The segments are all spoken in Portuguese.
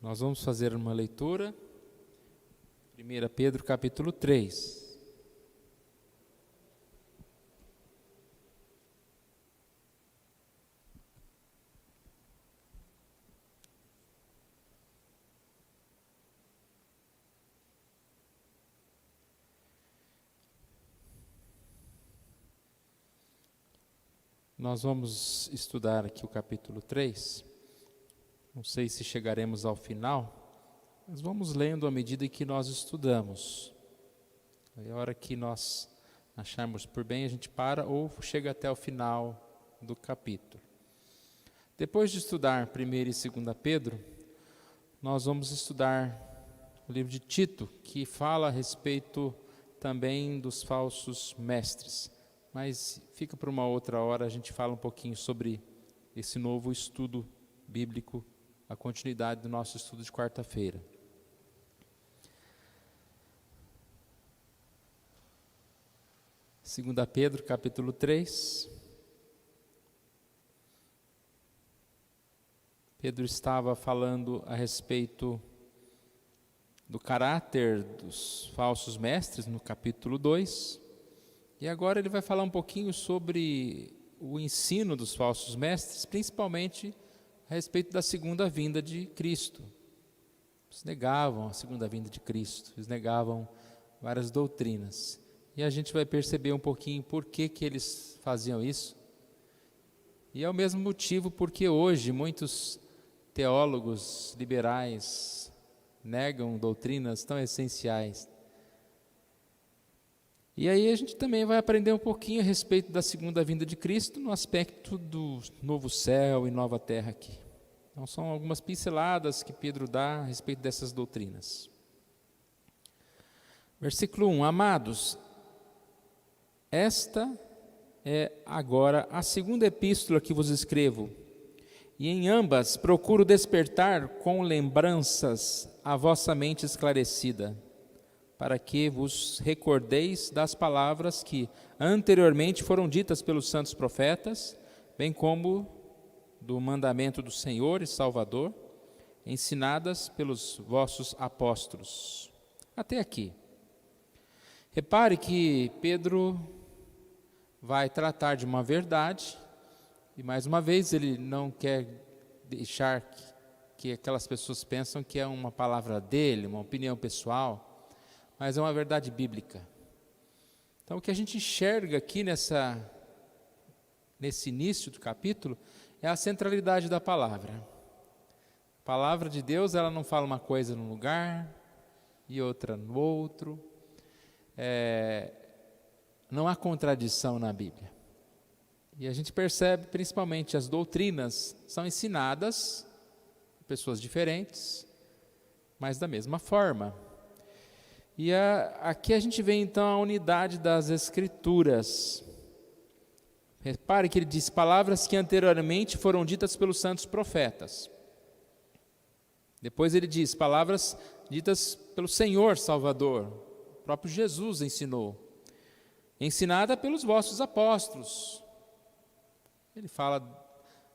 Nós vamos fazer uma leitura, 1 Pedro capítulo 3. Nós vamos estudar aqui o capítulo 3, não sei se chegaremos ao final, mas vamos lendo à medida que nós estudamos. Aí a hora que nós acharmos por bem, a gente para ou chega até o final do capítulo. Depois de estudar 1 e 2 Pedro, nós vamos estudar o livro de Tito, que fala a respeito também dos falsos mestres. Mas fica para uma outra hora, a gente fala um pouquinho sobre esse novo estudo bíblico, a continuidade do nosso estudo de quarta-feira. Segunda Pedro, capítulo 3. Pedro estava falando a respeito do caráter dos falsos mestres, no capítulo 2. E agora ele vai falar um pouquinho sobre o ensino dos falsos mestres, principalmente a respeito da segunda vinda de Cristo. Eles negavam a segunda vinda de Cristo, eles negavam várias doutrinas. E a gente vai perceber um pouquinho por que eles faziam isso. E é o mesmo motivo porque hoje muitos teólogos liberais negam doutrinas tão essenciais. E aí a gente também vai aprender um pouquinho a respeito da segunda vinda de Cristo no aspecto do novo céu e nova terra aqui. Então são algumas pinceladas que Pedro dá a respeito dessas doutrinas. Versículo 1: Amados, esta é agora a segunda epístola que vos escrevo, e em ambas procuro despertar com lembranças a vossa mente esclarecida, para que vos recordeis das palavras que anteriormente foram ditas pelos santos profetas, bem como do mandamento do Senhor e Salvador, ensinadas pelos vossos apóstolos. Até aqui. Repare que Pedro vai tratar de uma verdade, e mais uma vez ele não quer deixar que aquelas pessoas pensam que é uma palavra dele, uma opinião pessoal, mas é uma verdade bíblica. Então o que a gente enxerga aqui nesse início do capítulo é a centralidade da palavra. A palavra de Deus, ela não fala uma coisa num lugar e outra no outro. Não há contradição na Bíblia. E a gente percebe principalmente as doutrinas são ensinadas por pessoas diferentes, mas da mesma forma. E aqui a gente vê então a unidade das Escrituras. Repare que ele diz palavras que anteriormente foram ditas pelos santos profetas. Depois ele diz palavras ditas pelo Senhor Salvador, o próprio Jesus ensinou. Ensinada pelos vossos apóstolos. Ele fala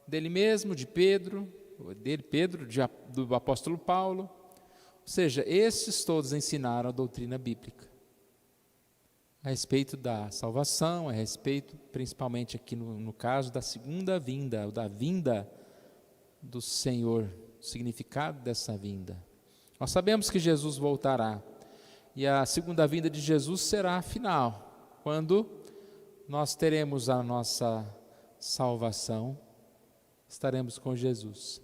dele mesmo, de Pedro, do apóstolo Paulo. Ou seja, esses todos ensinaram a doutrina bíblica a respeito da salvação, a respeito principalmente aqui no caso da segunda vinda, da vinda do Senhor, o significado dessa vinda. Nós sabemos que Jesus voltará e a segunda vinda de Jesus será a final, quando nós teremos a nossa salvação, estaremos com Jesus.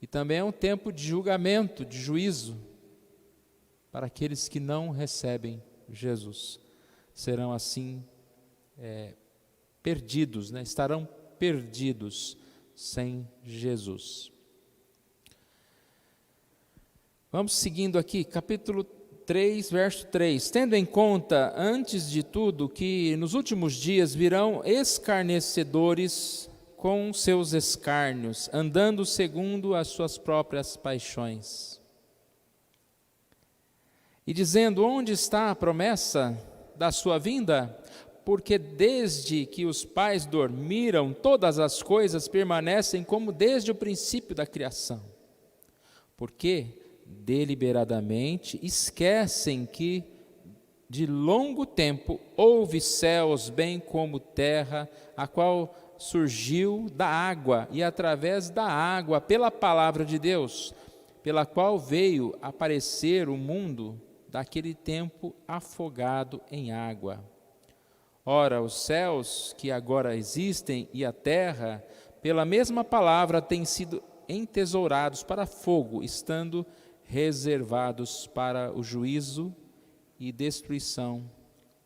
E também é um tempo de julgamento, de juízo, para aqueles que não recebem Jesus. Serão assim perdidos, estarão perdidos sem Jesus. Vamos seguindo aqui, capítulo 3, verso 3. Tendo em conta, antes de tudo, que nos últimos dias virão escarnecedores com seus escárnios, andando segundo as suas próprias paixões. E dizendo, onde está a promessa da sua vinda? Porque desde que os pais dormiram, todas as coisas permanecem como desde o princípio da criação. Porque deliberadamente esquecem que de longo tempo houve céus bem como terra, a qual surgiu da água e através da água, pela palavra de Deus, pela qual veio aparecer o mundo daquele tempo afogado em água. Ora, os céus que agora existem e a terra, pela mesma palavra, têm sido entesourados para fogo, estando reservados para o juízo e destruição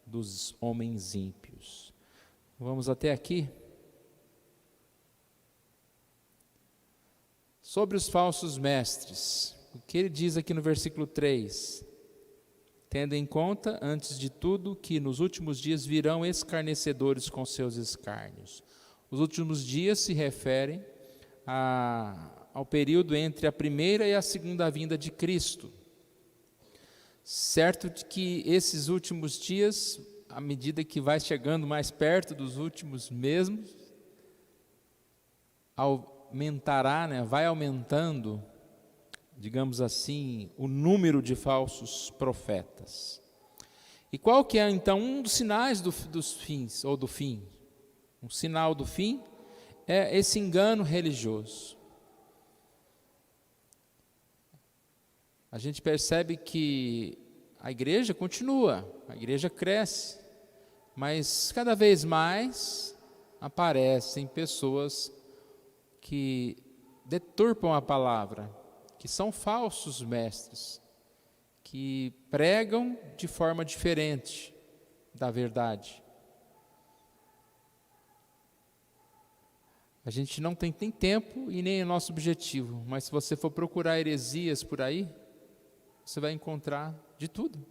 dos homens ímpios. Vamos até aqui? Sobre os falsos mestres, o que ele diz aqui no versículo 3? Tendo em conta, antes de tudo, que nos últimos dias virão escarnecedores com seus escárnios. Os últimos dias se referem ao período entre a primeira e a segunda vinda de Cristo. Certo de que esses últimos dias, à medida que vai chegando mais perto dos últimos mesmos, aumentará, vai aumentando, digamos assim, o número de falsos profetas. E qual que é, então, um dos sinais dos fins, ou do fim? Um sinal do fim é esse engano religioso. A gente percebe que a igreja continua, a igreja cresce, mas cada vez mais aparecem pessoas que deturpam a palavra, que são falsos mestres, que pregam de forma diferente da verdade. A gente não tem tempo e nem é nosso objetivo, mas se você for procurar heresias por aí, você vai encontrar de tudo.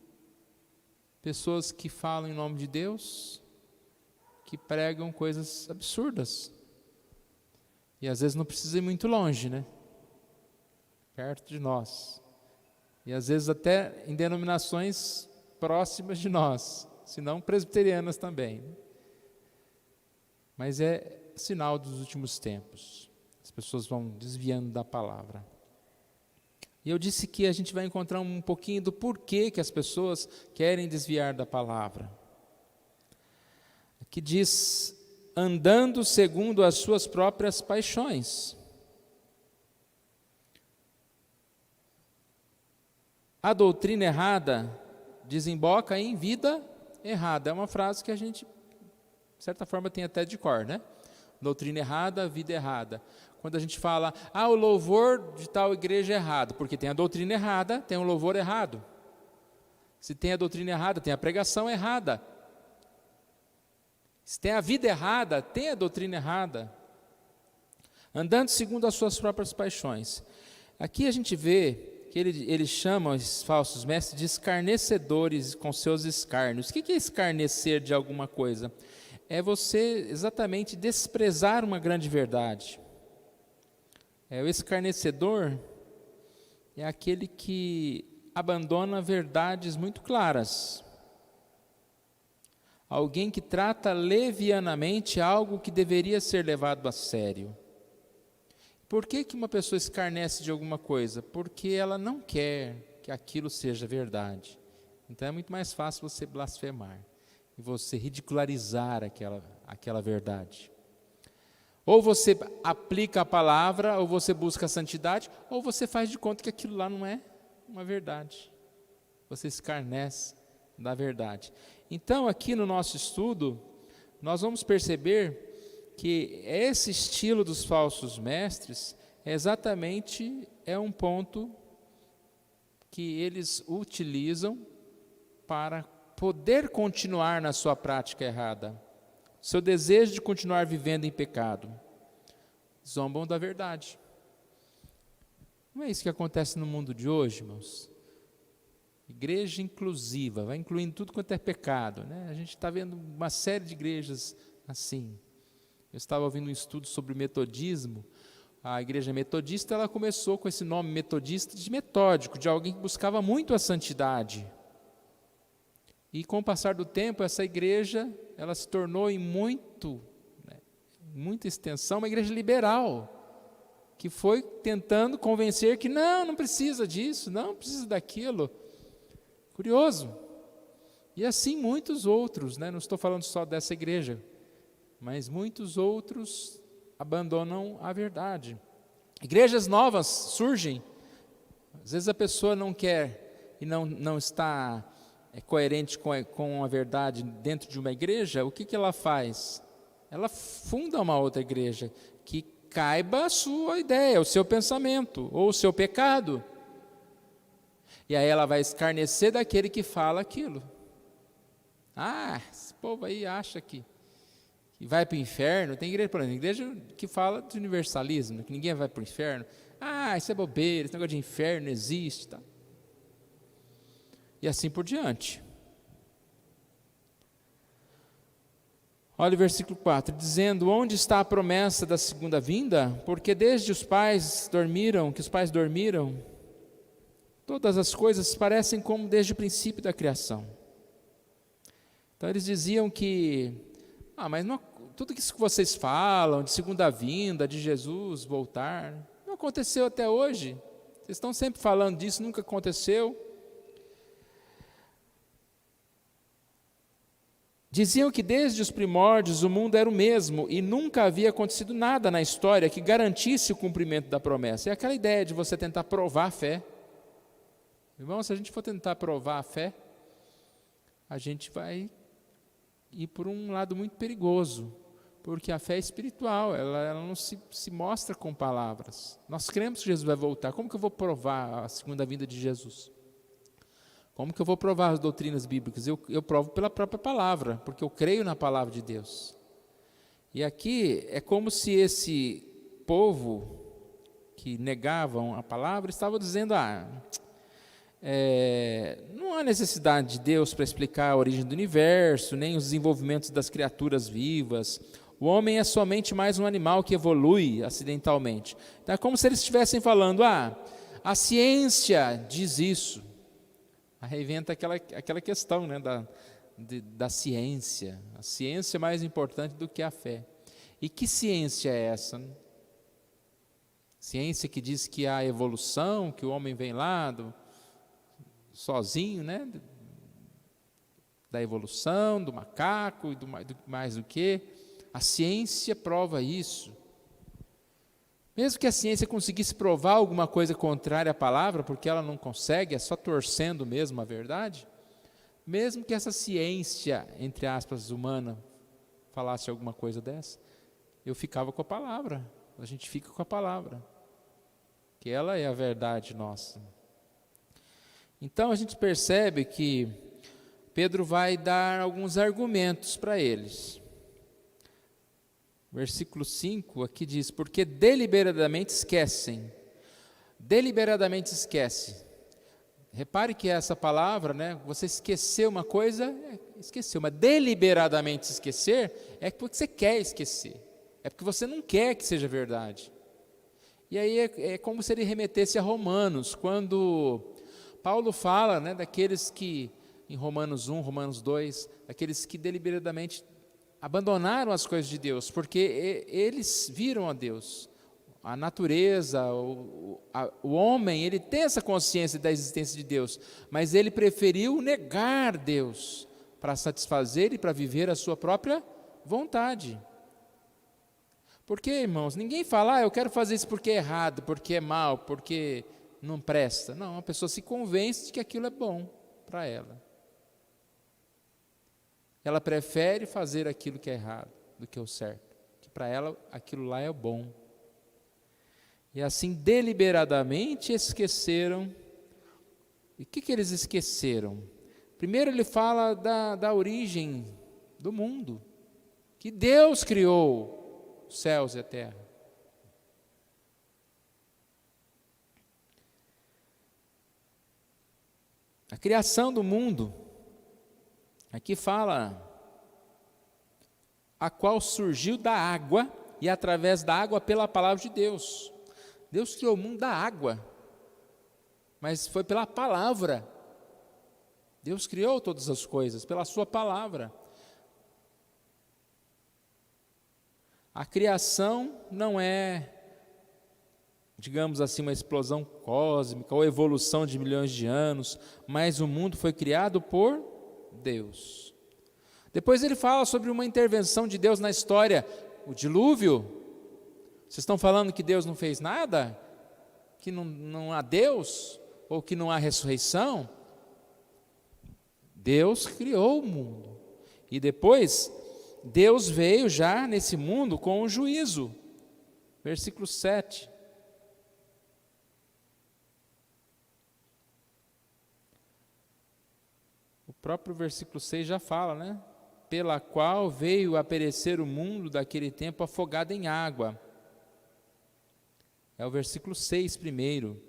Pessoas que falam em nome de Deus, que pregam coisas absurdas. E às vezes não precisa ir muito longe, perto de nós. E às vezes até em denominações próximas de nós, se não presbiterianas também. Mas é sinal dos últimos tempos. As pessoas vão desviando da palavra. E eu disse que a gente vai encontrar um pouquinho do porquê que as pessoas querem desviar da palavra. Aqui diz, andando segundo as suas próprias paixões. A doutrina errada desemboca em vida errada. É uma frase que a gente, de certa forma, tem até de cor, Doutrina errada, vida errada. Quando a gente fala, o louvor de tal igreja é errado, porque tem a doutrina errada, tem o louvor errado. Se tem a doutrina errada, tem a pregação errada. Se tem a vida errada, tem a doutrina errada. Andando segundo as suas próprias paixões. Aqui a gente vê que ele chama os falsos mestres de escarnecedores com seus escárnios. O que é escarnecer de alguma coisa? É você exatamente desprezar uma grande verdade. O escarnecedor é aquele que abandona verdades muito claras. Alguém que trata levianamente algo que deveria ser levado a sério. Por que uma pessoa escarnece de alguma coisa? Porque ela não quer que aquilo seja verdade. Então é muito mais fácil você blasfemar e você ridicularizar aquela verdade. Ou você aplica a palavra, ou você busca a santidade, ou você faz de conta que aquilo lá não é uma verdade. Você escarnece da verdade. Então, aqui no nosso estudo, nós vamos perceber que esse estilo dos falsos mestres é um ponto que eles utilizam para poder continuar na sua prática errada. Seu desejo de continuar vivendo em pecado. Zombam da verdade. Não é isso que acontece no mundo de hoje, irmãos? Igreja inclusiva, vai incluindo tudo quanto é pecado. A gente está vendo uma série de igrejas assim. Eu estava ouvindo um estudo sobre metodismo. A igreja metodista, ela começou com esse nome metodista de metódico, de alguém que buscava muito a santidade. E com o passar do tempo, essa igreja, ela se tornou em muita extensão, uma igreja liberal. que foi tentando convencer que não precisa disso, não precisa daquilo. Curioso. E assim muitos outros, né? Não estou falando só dessa igreja, mas muitos outros abandonam a verdade. Igrejas novas surgem, às vezes a pessoa não quer e não está coerente com a verdade dentro de uma igreja, o que ela faz? Ela funda uma outra igreja que caiba a sua ideia, o seu pensamento ou o seu pecado. E aí ela vai escarnecer daquele que fala aquilo. Esse povo aí acha que vai para o inferno. Tem igreja, por exemplo, igreja que fala de universalismo, que ninguém vai para o inferno. Isso é bobeira, esse negócio de inferno não existe. Tá? E assim por diante. Olha o versículo 4, dizendo, onde está a promessa da segunda vinda? Porque desde que os pais dormiram, todas as coisas parecem como desde o princípio da criação. Então eles diziam que, mas não, tudo isso que vocês falam, de segunda vinda, de Jesus voltar, não aconteceu até hoje. Vocês estão sempre falando disso, nunca aconteceu. Diziam que desde os primórdios o mundo era o mesmo e nunca havia acontecido nada na história que garantisse o cumprimento da promessa. É aquela ideia de você tentar provar a fé. Irmão, se a gente for tentar provar a fé, a gente vai ir por um lado muito perigoso, porque a fé é espiritual, ela não se mostra com palavras. Nós cremos que Jesus vai voltar. Como que eu vou provar a segunda vinda de Jesus? Como que eu vou provar as doutrinas bíblicas? Eu provo pela própria palavra, porque eu creio na palavra de Deus. E aqui é como se esse povo que negavam a palavra estava dizendo, não há necessidade de Deus para explicar a origem do universo, nem os desenvolvimentos das criaturas vivas. O homem é somente mais um animal que evolui acidentalmente. Então é como se eles estivessem falando, a ciência diz isso. Aí inventa aquela questão, né, da ciência. A ciência é mais importante do que a fé. E que ciência é essa? Ciência que diz que há evolução, que o homem vem lá sozinho, né, da evolução, do macaco, e do mais do que. A ciência prova isso. Mesmo que a ciência conseguisse provar alguma coisa contrária à palavra, porque ela não consegue, é só torcendo mesmo a verdade, mesmo que essa ciência, entre aspas, humana, falasse alguma coisa dessa, eu ficava com a palavra, a gente fica com a palavra, que ela é a verdade nossa. Então a gente percebe que Pedro vai dar alguns argumentos para eles. Versículo 5 aqui diz, porque deliberadamente esquecem. Deliberadamente esquece. Repare que essa palavra, né, você esqueceu uma coisa, esqueceu, mas deliberadamente esquecer é porque você quer esquecer. É porque você não quer que seja verdade. E aí é como se ele remetesse a Romanos, quando Paulo fala, né, daqueles que, em Romanos 1, Romanos 2, daqueles que deliberadamente abandonaram as coisas de Deus, porque eles viram a Deus, a natureza, o homem, ele tem essa consciência da existência de Deus, mas ele preferiu negar Deus para satisfazer e para viver a sua própria vontade. Porque, irmãos, ninguém fala, eu quero fazer isso porque é errado, porque é mal, porque não presta. Não, a pessoa se convence de que aquilo é bom para ela. Ela prefere fazer aquilo que é errado do que o certo, que para ela aquilo lá é bom. E assim, deliberadamente esqueceram. E o que eles esqueceram? Primeiro ele fala da origem do mundo, que Deus criou os céus e a terra. A criação do mundo, aqui fala, a qual surgiu da água e através da água pela palavra de Deus. Deus criou o mundo da água, mas foi pela palavra. Deus criou todas as coisas pela sua palavra. A criação não é digamos assim, uma explosão cósmica ou evolução de milhões de anos, mas o mundo foi criado por Deus. Depois ele fala sobre uma intervenção de Deus na história, o dilúvio. Vocês estão falando que Deus não fez nada? Que não há Deus? Ou que não há ressurreição? Deus criou o mundo. E depois, Deus veio já nesse mundo com o juízo. Versículo 7. O próprio versículo 6 já fala, né? Pela qual veio a perecer o mundo daquele tempo afogado em água. É o versículo 6 primeiro.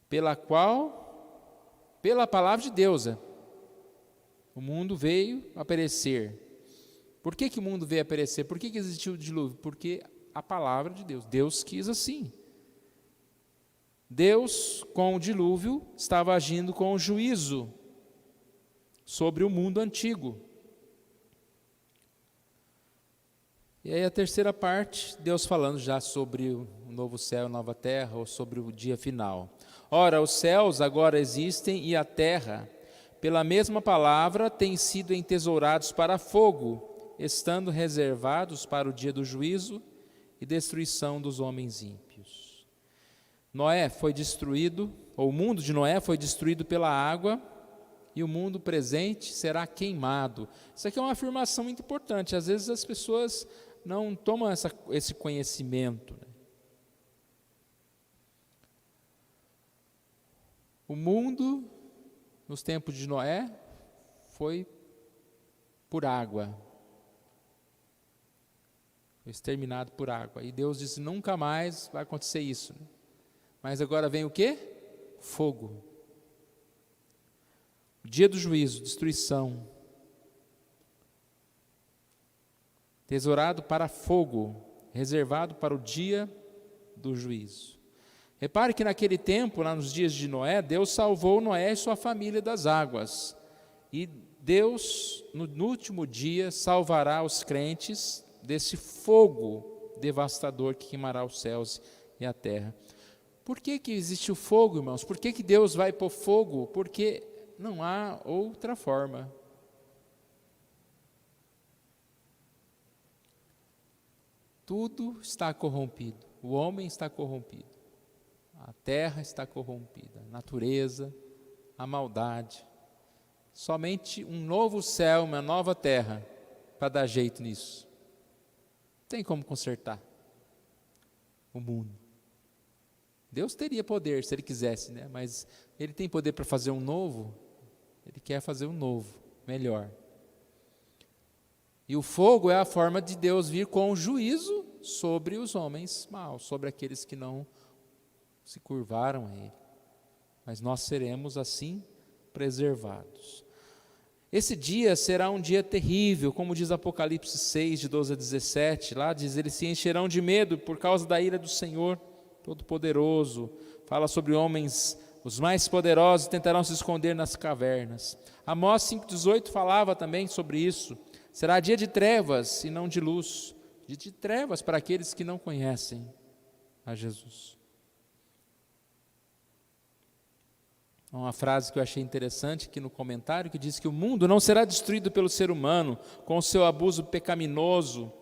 Pela qual, pela palavra de Deus, o mundo veio a perecer. Por que o mundo veio a perecer? Por que existiu o dilúvio? Porque a palavra de Deus, Deus quis assim. Deus, com o dilúvio, estava agindo com o juízo sobre o mundo antigo. E aí a terceira parte, Deus falando já sobre o novo céu e nova terra, ou sobre o dia final. Ora, os céus agora existem e a terra, pela mesma palavra, têm sido entesourados para fogo, estando reservados para o dia do juízo e destruição dos homens ímpios. Noé foi destruído, ou o mundo de Noé foi destruído pela água, e o mundo presente será queimado. Isso aqui é uma afirmação muito importante. Às vezes as pessoas não tomam esse conhecimento. O mundo, nos tempos de Noé, foi por água. Foi exterminado por água. E Deus disse, nunca mais vai acontecer isso. Mas agora vem o quê? Fogo. O dia do juízo, destruição. Tesourado para fogo, reservado para o dia do juízo. Repare que naquele tempo, lá nos dias de Noé, Deus salvou Noé e sua família das águas. E Deus, no último dia, salvará os crentes desse fogo devastador que queimará os céus e a terra. Por que existe o fogo, irmãos? Por que Deus vai pôr fogo? Porque não há outra forma. Tudo está corrompido. O homem está corrompido. A terra está corrompida. A natureza, a maldade. Somente um novo céu, uma nova terra, para dar jeito nisso. Não tem como consertar o mundo. Deus teria poder, se Ele quisesse, né? Mas Ele tem poder para fazer um novo. Ele quer fazer um novo, melhor. E o fogo é a forma de Deus vir com o juízo sobre os homens maus, sobre aqueles que não se curvaram a Ele. Mas nós seremos assim preservados. Esse dia será um dia terrível, como diz Apocalipse 6, de 12 a 17. Lá diz, eles se encherão de medo por causa da ira do Senhor Todo-Poderoso. Fala sobre homens, os mais poderosos tentarão se esconder nas cavernas. Amós 5,18 falava também sobre isso. Será dia de trevas e não de luz. Dia de trevas para aqueles que não conhecem a Jesus. Uma frase que eu achei interessante aqui no comentário, que diz que o mundo não será destruído pelo ser humano com o seu abuso pecaminoso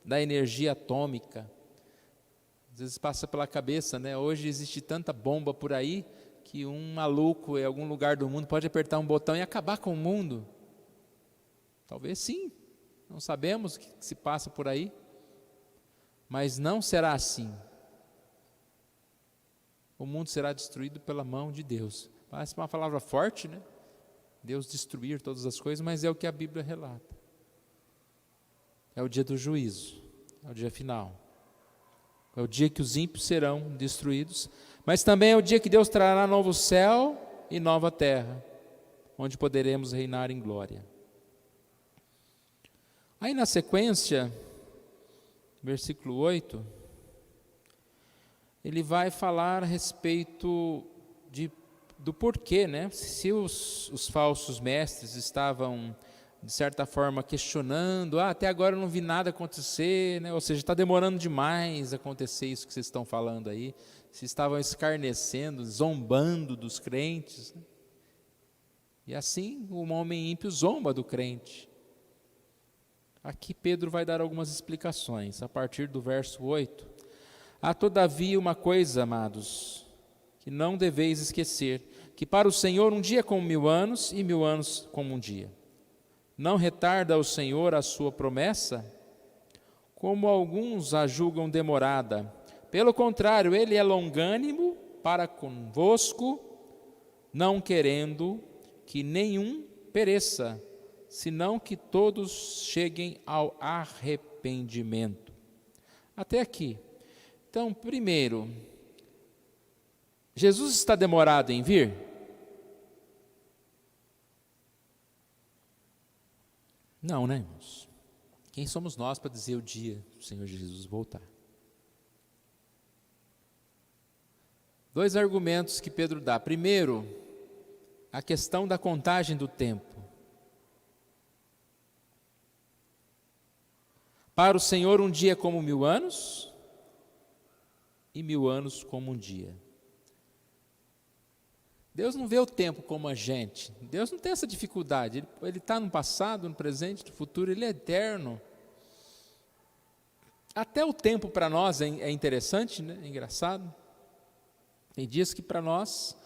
da energia atômica. Às vezes passa pela cabeça, né? Hoje existe tanta bomba por aí que um maluco em algum lugar do mundo pode apertar um botão e acabar com o mundo. Talvez sim, não sabemos o que se passa por aí, mas não será assim. O mundo será destruído pela mão de Deus. Parece uma palavra forte, né? Deus destruir todas as coisas, mas é o que a Bíblia relata. É o dia do juízo, é o dia final. É o dia que os ímpios serão destruídos, mas também é o dia que Deus trará novo céu e nova terra, onde poderemos reinar em glória. Aí na sequência, versículo 8, ele vai falar a respeito do porquê, né? Se os falsos mestres estavam de certa forma questionando, até agora eu não vi nada acontecer, né? Ou seja, está demorando demais acontecer isso que vocês estão falando aí. Se estavam escarnecendo, zombando dos crentes, né? E assim o homem ímpio zomba do crente. Aqui Pedro vai dar algumas explicações, a partir do verso 8. Há todavia uma coisa, amados, que não deveis esquecer, que para o Senhor um dia é como 1000 anos, e 1000 anos como um dia. Não retarda o Senhor a sua promessa, como alguns a julgam demorada. Pelo contrário, ele é longânimo para convosco, não querendo que nenhum pereça, senão que todos cheguem ao arrependimento. Até aqui. Então, primeiro, Jesus está demorado em vir? Não, né, irmãos? Quem somos nós para dizer o dia do Senhor Jesus voltar? 2 argumentos que Pedro dá. Primeiro, a questão da contagem do tempo. Para o Senhor um dia é como 1000 anos, e 1000 anos como um dia. Deus não vê o tempo como a gente. Deus não tem essa dificuldade. Ele está no passado, no presente, no futuro. Ele é eterno. Até o tempo para nós é interessante, né? É engraçado. Tem dias que para nós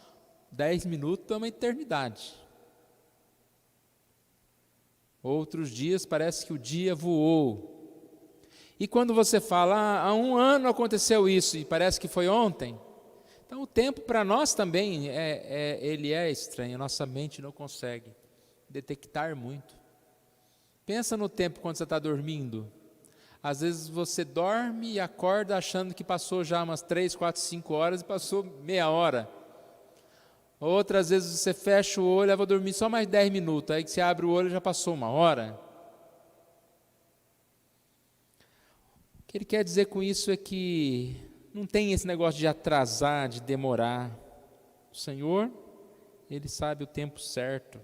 10 minutos é uma eternidade. Outros dias parece que o dia voou. E quando você fala, há 1 ano aconteceu isso, e parece que foi ontem. Então o tempo para nós também, ele é estranho, nossa mente não consegue detectar muito. Pensa no tempo quando você está dormindo. Às vezes você dorme e acorda achando que passou já umas 3, 4, 5 horas e passou meia hora. Outras vezes você fecha o olho, vou dormir só mais 10 minutos, aí que você abre o olho já passou 1 hora. O que ele quer dizer com isso é que não tem esse negócio de atrasar, de demorar. O Senhor, Ele sabe o tempo certo.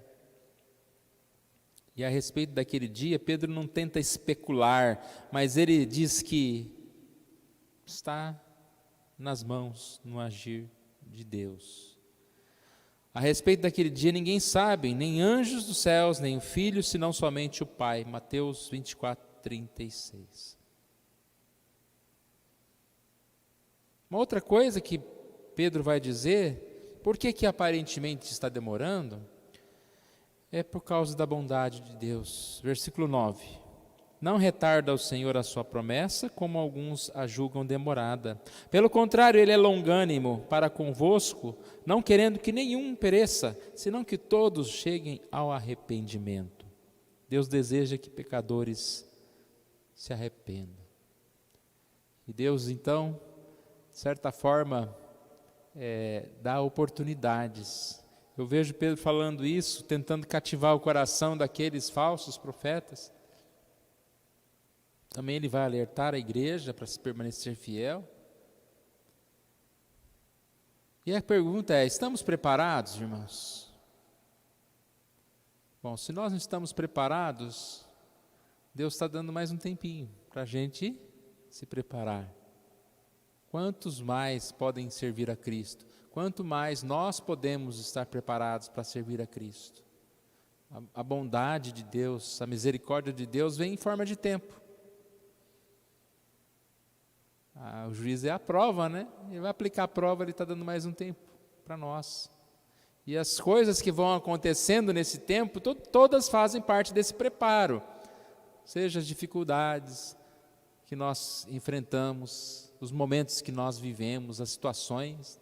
E a respeito daquele dia, Pedro não tenta especular, mas ele diz que está nas mãos, no agir de Deus. A respeito daquele dia, ninguém sabe, nem anjos dos céus, nem o Filho, senão somente o Pai. Mateus 24, 36. Uma outra coisa que Pedro vai dizer, por que aparentemente está demorando? É por causa da bondade de Deus. Versículo 9. Não retarda o Senhor a sua promessa, como alguns a julgam demorada. Pelo contrário, Ele é longânimo para convosco, não querendo que nenhum pereça, senão que todos cheguem ao arrependimento. Deus deseja que pecadores se arrependam. E Deus, então, de certa forma, dá oportunidades. Eu vejo Pedro falando isso, tentando cativar o coração daqueles falsos profetas. Também ele vai alertar a igreja para se permanecer fiel. E a pergunta é, estamos preparados, irmãos? Bom, se nós não estamos preparados, Deus está dando mais um tempinho para a gente se preparar. Quantos mais podem servir a Cristo? Quanto mais nós podemos estar preparados para servir a Cristo? A bondade de Deus, a misericórdia de Deus vem em forma de tempo. O juiz é a prova, né? Ele vai aplicar a prova, ele está dando mais um tempo para nós. E as coisas que vão acontecendo nesse tempo, todas fazem parte desse preparo. Seja as dificuldades que nós enfrentamos, os momentos que nós vivemos, as situações,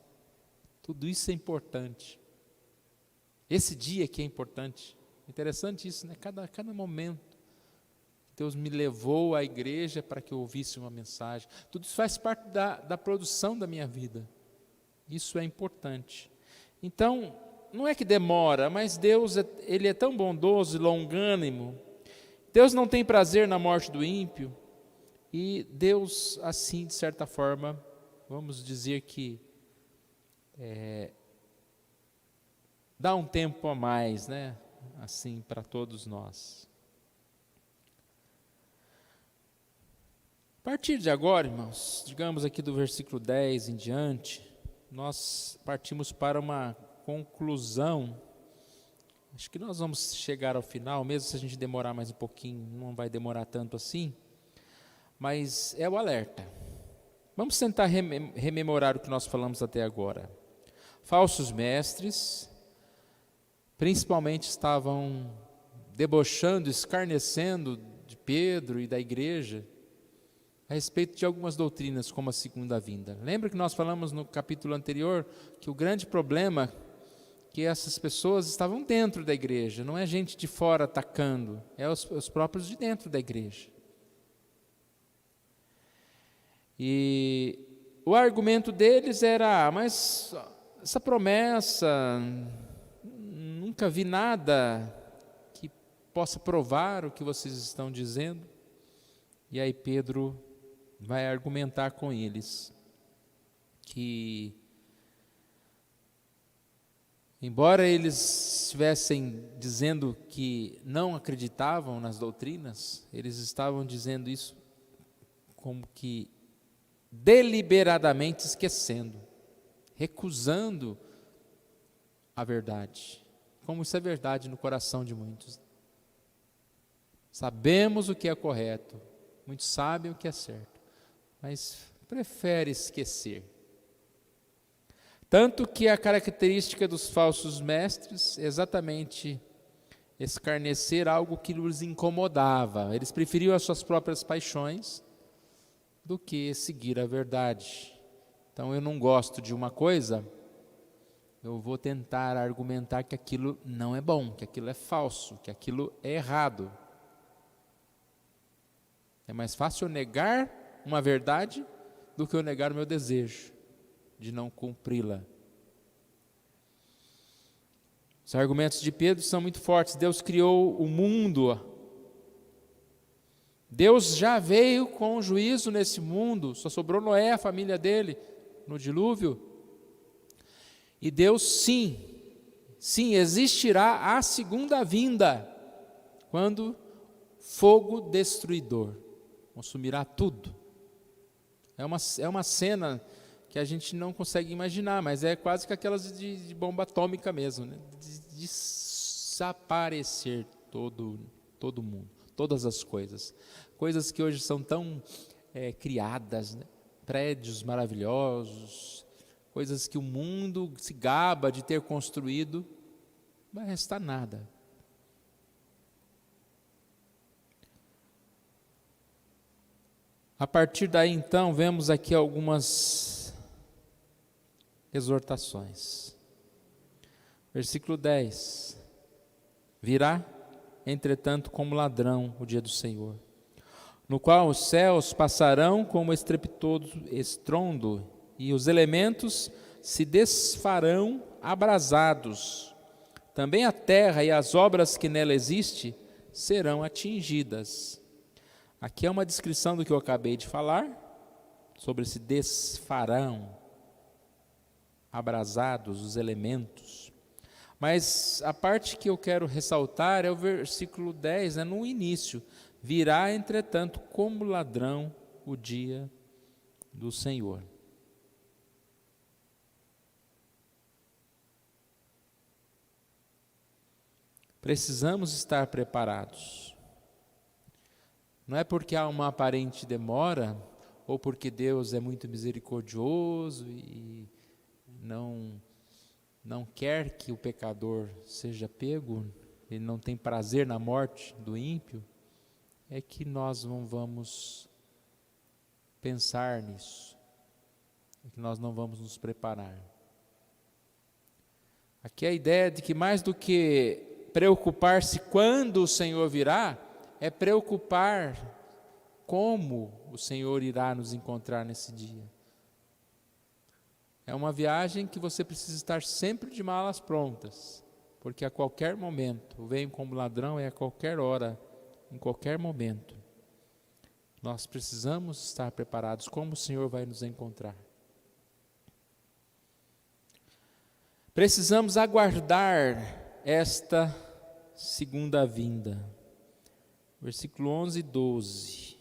tudo isso é importante. Esse dia que é importante. Interessante isso, né? Cada momento. Deus me levou à igreja para que eu ouvisse uma mensagem. Tudo isso faz parte da produção da minha vida. Isso é importante. Então, não é que demora, mas Deus, Ele é tão bondoso e longânimo. Deus não tem prazer na morte do ímpio. E Deus, assim, de certa forma, vamos dizer que dá um tempo a mais, né? Assim, para todos nós. partir de agora, irmãos, digamos aqui do versículo 10 em diante, nós partimos para uma conclusão. Acho que nós vamos chegar ao final, mesmo se a gente demorar mais um pouquinho, não vai demorar tanto assim, mas é o alerta. Vamos tentar rememorar o que nós falamos até agora. Falsos mestres, principalmente estavam debochando, escarnecendo de Pedro e da igreja, a respeito de algumas doutrinas, como a segunda vinda. Lembra que nós falamos no capítulo anterior, que o grande problema que essas pessoas estavam dentro da igreja, não é gente de fora atacando, é os próprios de dentro da igreja. E o argumento deles era, mas essa promessa, nunca vi nada que possa provar o que vocês estão dizendo. E aí Pedro vai argumentar com eles que, embora eles estivessem dizendo que não acreditavam nas doutrinas, eles estavam dizendo isso como que deliberadamente esquecendo, recusando a verdade, como isso é verdade no coração de muitos. Sabemos o que é correto, muitos sabem o que é certo, mas prefere esquecer. Tanto que a característica dos falsos mestres é exatamente escarnecer algo que os incomodava. Eles preferiam as suas próprias paixões do que seguir a verdade. Então, eu não gosto de uma coisa, eu vou tentar argumentar que aquilo não é bom, que aquilo é falso, que aquilo é errado. É mais fácil eu negar uma verdade do que eu negar o meu desejo de não cumpri-la. Os argumentos de Pedro são muito fortes. Deus criou o mundo. Deus já veio com juízo nesse mundo. Só sobrou Noé, a família dele, no dilúvio. E Deus sim, existirá a segunda vinda, quando fogo destruidor consumirá tudo. É uma cena que a gente não consegue imaginar, mas é quase que aquelas de bomba atômica mesmo, né? De desaparecer todo mundo, todas as coisas que hoje são tão criadas, né? Prédios maravilhosos, coisas que o mundo se gaba de ter construído, não vai restar nada. A partir daí, então, vemos aqui algumas exortações. Versículo 10. Virá, entretanto, como ladrão o dia do Senhor, no qual os céus passarão como estrepitoso estrondo, e os elementos se desfarão abrasados. Também a terra e as obras que nela existem serão atingidas. Aqui é uma descrição do que eu acabei de falar, sobre esse desfarão, abrasados, os elementos. Mas a parte que eu quero ressaltar é o versículo 10, no início. Virá, entretanto, como ladrão o dia do Senhor. Precisamos estar preparados. Não é porque há uma aparente demora, ou porque Deus é muito misericordioso e não quer que o pecador seja pego, ele não tem prazer na morte do ímpio, é que nós não vamos pensar nisso, é que nós não vamos nos preparar. Aqui a ideia de que mais do que preocupar-se quando o Senhor virá, é preocupar como o Senhor irá nos encontrar nesse dia. É uma viagem que você precisa estar sempre de malas prontas, porque a qualquer momento, venho como ladrão, é a qualquer hora, em qualquer momento. Nós precisamos estar preparados, como o Senhor vai nos encontrar. Precisamos aguardar esta segunda vinda. Versículo 11 e 12.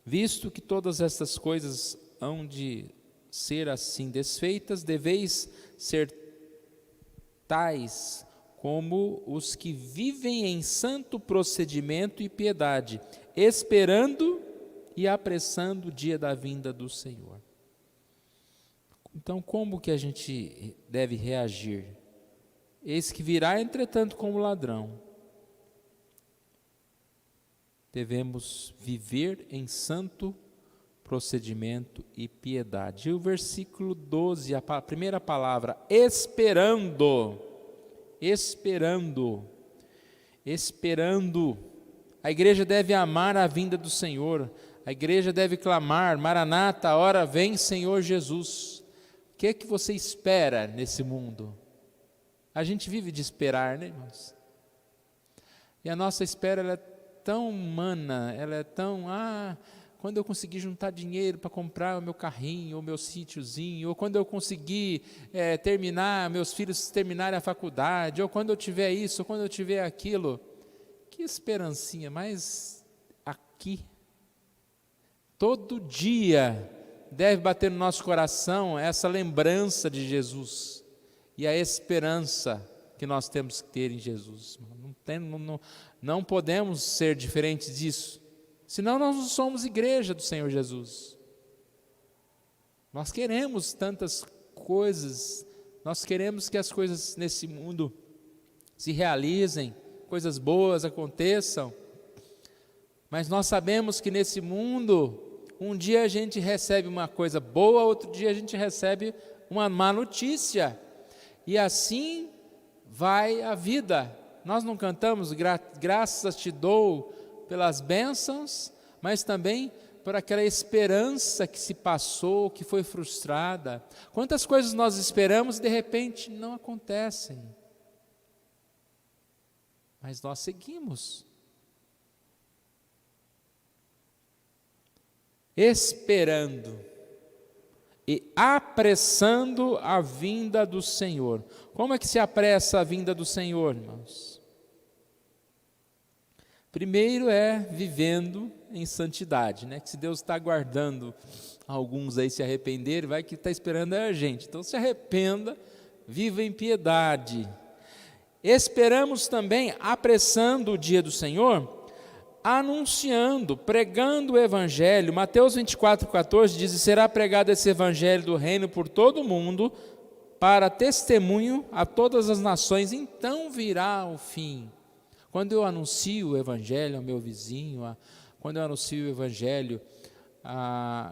Visto que todas estas coisas hão de ser assim desfeitas, deveis ser tais como os que vivem em santo procedimento e piedade, esperando e apressando o dia da vinda do Senhor. Então, como que a gente deve reagir? Eis que virá, entretanto, como ladrão. Devemos viver em santo procedimento e piedade. E o versículo 12, a primeira palavra, esperando. Esperando. Esperando. A igreja deve amar a vinda do Senhor. A igreja deve clamar: Maranata, ora vem, Senhor Jesus. O que é que você espera nesse mundo? A gente vive de esperar, né, irmãos? E a nossa espera, ela é tão humana, ela é tão, quando eu conseguir juntar dinheiro para comprar o meu carrinho, ou meu sítiozinho, ou quando eu conseguir terminar, meus filhos terminarem a faculdade, ou quando eu tiver isso, ou quando eu tiver aquilo. Que esperancinha, mas aqui, todo dia, deve bater no nosso coração essa lembrança de Jesus, e a esperança que nós temos que ter em Jesus. Não podemos ser diferentes disso, senão nós não somos igreja do Senhor Jesus. Nós queremos tantas coisas, nós queremos que as coisas nesse mundo se realizem, coisas boas aconteçam, mas nós sabemos que nesse mundo, um dia a gente recebe uma coisa boa, outro dia a gente recebe uma má notícia, e assim vai a vida. Nós não cantamos graças te dou pelas bênçãos, mas também por aquela esperança que se passou, que foi frustrada. Quantas coisas nós esperamos e de repente não acontecem, mas nós seguimos esperando e apressando a vinda do Senhor. Como é que se apressa a vinda do Senhor, irmãos? Primeiro é vivendo em santidade, né? Que se Deus está aguardando alguns aí se arrependerem, vai que está esperando é a gente. Então se arrependa, viva em piedade. Esperamos também, apressando o dia do Senhor, anunciando, pregando o Evangelho. Mateus 24:14 diz: será pregado esse Evangelho do reino por todo o mundo, para testemunho a todas as nações, então virá o fim. Quando eu anuncio o Evangelho ao meu vizinho, quando eu anuncio o Evangelho,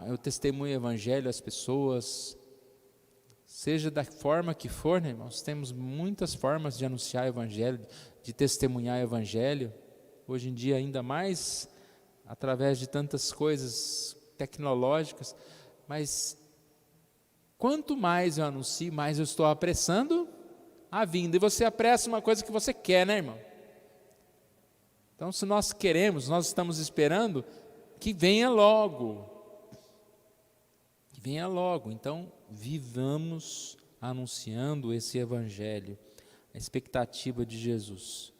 eu testemunho o Evangelho às pessoas, seja da forma que for, né, irmãos? Temos muitas formas de anunciar o Evangelho, de testemunhar o Evangelho. Hoje em dia, ainda mais através de tantas coisas tecnológicas, mas quanto mais eu anuncio, mais eu estou apressando a vinda. E você apressa uma coisa que você quer, né, irmão? Então, se nós queremos, nós estamos esperando que venha logo. Que venha logo. Então, vivamos anunciando esse Evangelho, a expectativa de Jesus.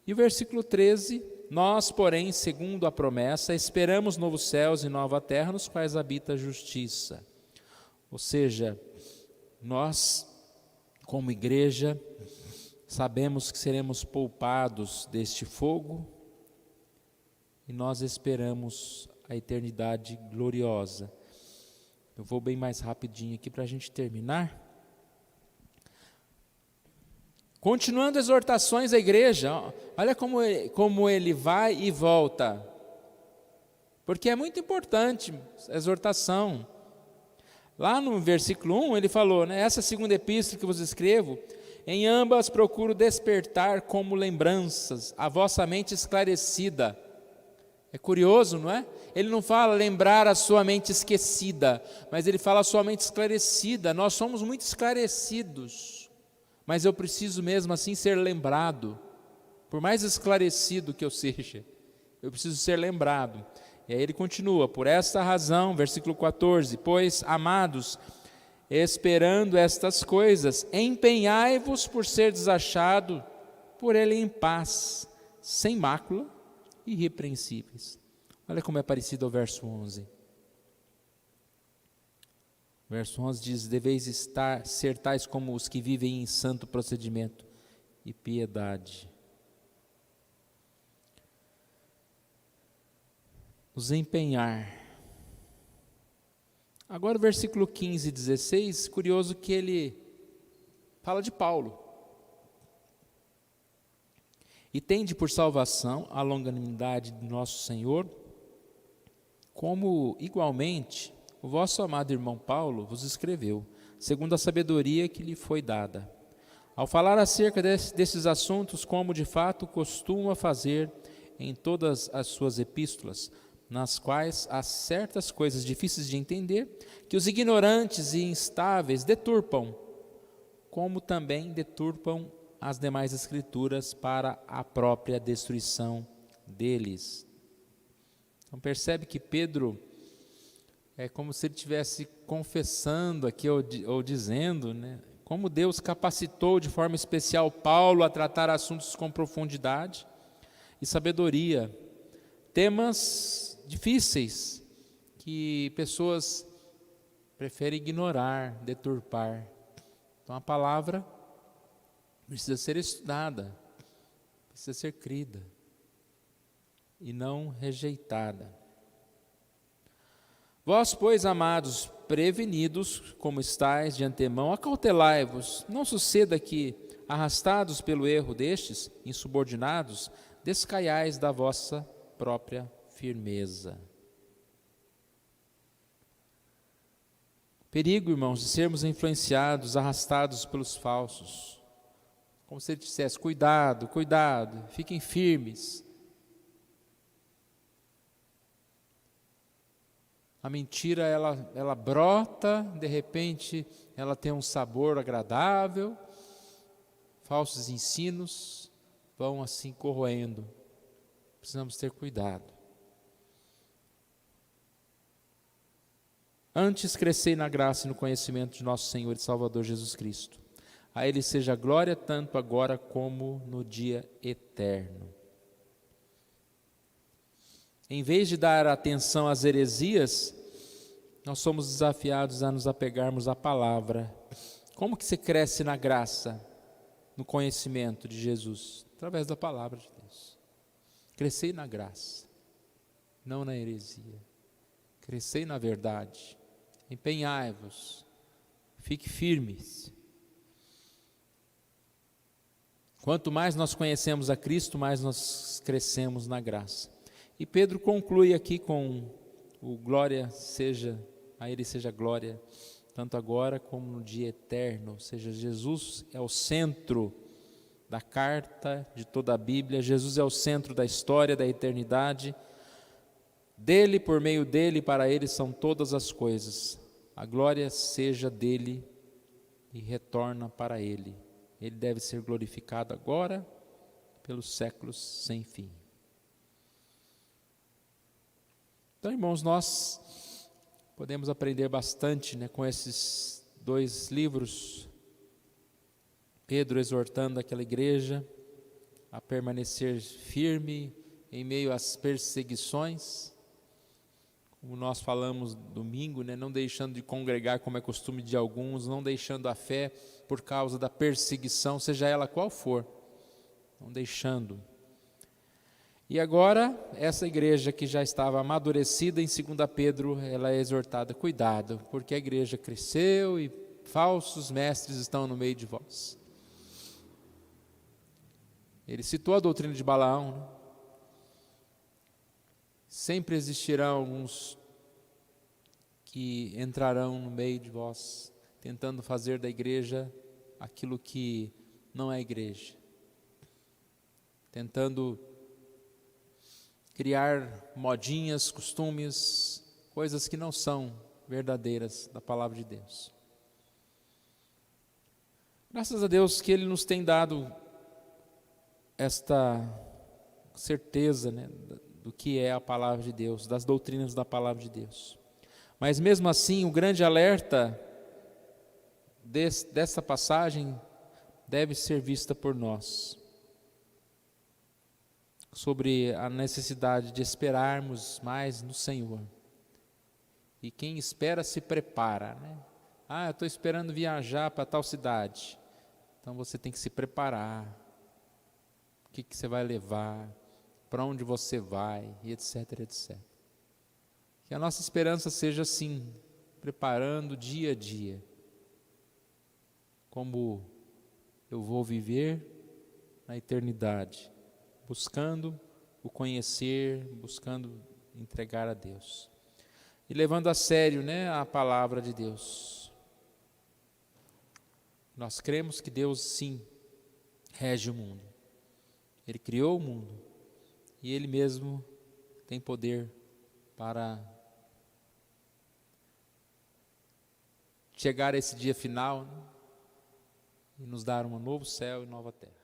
E o versículo 13, nós, porém, segundo a promessa, esperamos novos céus e nova terra, nos quais habita a justiça. Ou seja, nós, como igreja, sabemos que seremos poupados deste fogo, e nós esperamos a eternidade gloriosa. Eu vou bem mais rapidinho aqui para a gente terminar. Continuando exortações à igreja, olha como ele vai e volta, porque é muito importante a exortação. Lá no versículo 1 ele falou, né, essa segunda epístola que vos escrevo, em ambas procuro despertar como lembranças a vossa mente esclarecida. É curioso, não é? Ele não fala lembrar a sua mente esquecida, mas ele fala a sua mente esclarecida. Nós somos muito esclarecidos, mas eu preciso mesmo assim ser lembrado. Por mais esclarecido que eu seja, eu preciso ser lembrado. E aí ele continua, por esta razão, versículo 14, pois, amados, esperando estas coisas, empenhai-vos por ser desachado por ele em paz, sem mácula, irrepreensíveis. Olha como é parecido ao verso 11. Verso 11 diz: deveis ser tais como os que vivem em santo procedimento e piedade. Nos empenhar. Agora o versículo 15 e 16, curioso que ele fala de Paulo. E tende por salvação a longanimidade de nosso Senhor, como igualmente o vosso amado irmão Paulo vos escreveu, segundo a sabedoria que lhe foi dada. Ao falar acerca desses assuntos, como de fato costuma fazer em todas as suas epístolas, nas quais há certas coisas difíceis de entender, que os ignorantes e instáveis deturpam, como também deturpam as demais escrituras para a própria destruição deles. Então percebe que Pedro é como se ele estivesse confessando aqui ou dizendo, né, como Deus capacitou de forma especial Paulo a tratar assuntos com profundidade e sabedoria, temas difíceis que pessoas preferem ignorar, deturpar. Então a palavra precisa ser estudada, precisa ser crida e não rejeitada. Vós, pois, amados, prevenidos como estáis de antemão, acautelai-vos, não suceda que, arrastados pelo erro destes, insubordinados, descaiais da vossa própria firmeza. Perigo, irmãos, de sermos influenciados, arrastados pelos falsos. Como se ele dissesse: cuidado, cuidado, fiquem firmes. A mentira, ela brota, de repente ela tem um sabor agradável, falsos ensinos vão assim corroendo. Precisamos ter cuidado. Antes crescei na graça e no conhecimento de nosso Senhor e Salvador Jesus Cristo. A Ele seja glória tanto agora como no dia eterno. Em vez de dar atenção às heresias, nós somos desafiados a nos apegarmos à palavra. Como que se cresce na graça, no conhecimento de Jesus? Através da palavra de Deus. Crescei na graça, não na heresia. Crescei na verdade. Empenhai-vos, fique firmes. Quanto mais nós conhecemos a Cristo, mais nós crescemos na graça. E Pedro conclui aqui com o glória seja, a Ele seja glória, tanto agora como no dia eterno. Ou seja, Jesus é o centro da carta, de toda a Bíblia. Jesus é o centro da história, da eternidade. Dele, por meio dele, para ele são todas as coisas. A glória seja dele e retorna para ele. Ele deve ser glorificado agora, pelos séculos sem fim. Então, irmãos, nós podemos aprender bastante, né, com esses dois livros. Pedro exortando aquela igreja a permanecer firme em meio às perseguições. Como nós falamos domingo, né, não deixando de congregar como é costume de alguns, não deixando a fé por causa da perseguição, seja ela qual for, não deixando. E agora, essa igreja que já estava amadurecida, em 2 Pedro, ela é exortada: cuidado, porque a igreja cresceu e falsos mestres estão no meio de vós. Ele citou a doutrina de Balaão, né? Sempre existirão alguns que entrarão no meio de vós, tentando fazer da igreja aquilo que não é igreja, tentando criar modinhas, costumes, coisas que não são verdadeiras da palavra de Deus. Graças a Deus que Ele nos tem dado esta certeza, né, do que é a palavra de Deus, das doutrinas da palavra de Deus. Mas mesmo assim, o grande alerta dessa passagem deve ser vista por nós. sobre a necessidade de esperarmos mais no Senhor. E quem espera se prepara, né? Eu estou esperando viajar para tal cidade. Então você tem que se preparar. O que você vai levar? Para onde você vai? E etc, etc. Que a nossa esperança seja assim, preparando dia a dia. Como eu vou viver na eternidade, buscando o conhecer, buscando entregar a Deus. E levando a sério, né, a palavra de Deus. Nós cremos que Deus, sim, rege o mundo. Ele criou o mundo. E Ele mesmo tem poder para chegar a esse dia final, né, e nos dar um novo céu e nova terra.